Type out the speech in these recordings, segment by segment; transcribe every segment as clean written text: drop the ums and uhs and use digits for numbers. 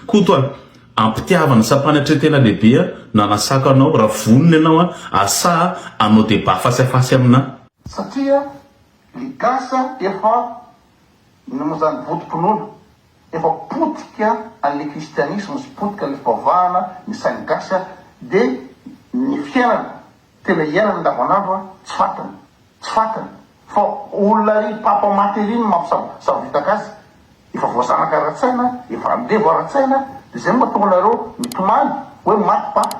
koa ampitiavana sampanatretena lehibe nanasaka anao raha vonona ianao asa anao débat face à face amina satria ligasa efa moa zany votom-ponoana efa potika an'le kristianisme sy potika le fivavahana ny sainy gasy de ny fiainana tena iainana andavanandro tsy fatany fa olona ry papa maty riny mampisavitaka azy efa voazanaka ara-tsaina efa andevo ara-tsaina de zay mahatonga nareo mitomany hoe maty papa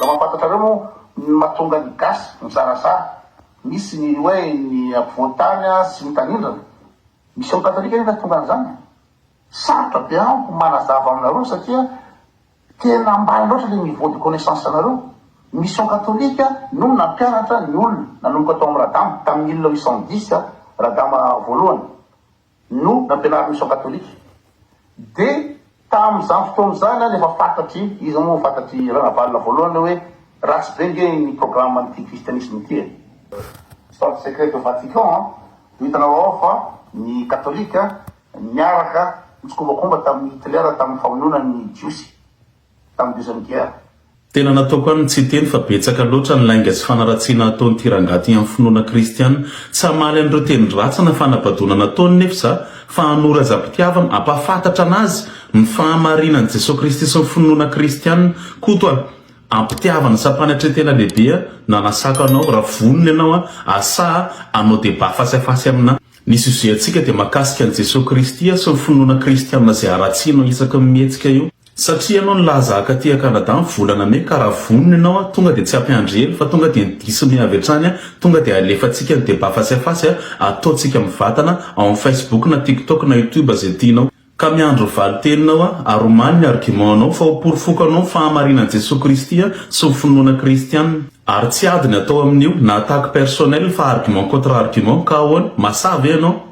la mampatatrareo moa mahatonga ny gasy mizarazara misy ny hoe ny ampovoantany sy ny tanindrana misy ao katolika nefa tonga an'izany sarotra be ampo manazava aminareo satria tena ambany loatra le niveau de connaissance anareo mission katolika no nampianatra ny olona nanomboka atao amin'ny radama tamin'ny 1810 radama voalohany no nampianara mission katolika de tam'izany fotoan'izany nefa fantatry izy moa fantatry ranavalina voalohany hoe ratsy be nge ny programme an'ity kristianisme ity histoire secret au Vatican hitanao ao fa ny katolika niaraka mitsikovakomba tamin'ny Hitler tamin'ny famononany jiosy tamin'ny deuxième guerre. Tena nataoko any tsy teny fa betsaka loatra ny lainga sy fanaratsiana ataony tirangaty amin'ny finoana kristiana tsy hamaly an'ireo teny ratsy na fanabadonana ataony nefa fa hanora aza-pitiavana ampafantatra anazy ny fahamarinan'i Jesosy Kristy sy ny finoana kristiana koa ampitiavana sampanatretena lehibe nanasaka anao raha vonona ianao asa anao débat face à face amina nisy izoantsika dia mahakasika an'i Jesosy Kristy sy ny finoana kristiana zay aratsianao isaky mihetsika io satria ianao nilaza akaty Kanada ny volana May ka raha vonona ianao tonga dia tsy ampiandrely fa tonga dia nidisy miavy hatrany tonga dia alefantsika ny débat face à face ataontsika mivatana ao amin'ny Facebook na TikTok na YouTube zay tianao ka miandro valiteninao aromany ny argumentanao fa hoporofokanao fahamarinan'i Jesosy Kristy sy ny finoana kristiana ary tsy adiny atao amin'io na attaque personnel fa argument contre argument ka ahoana masavy ianao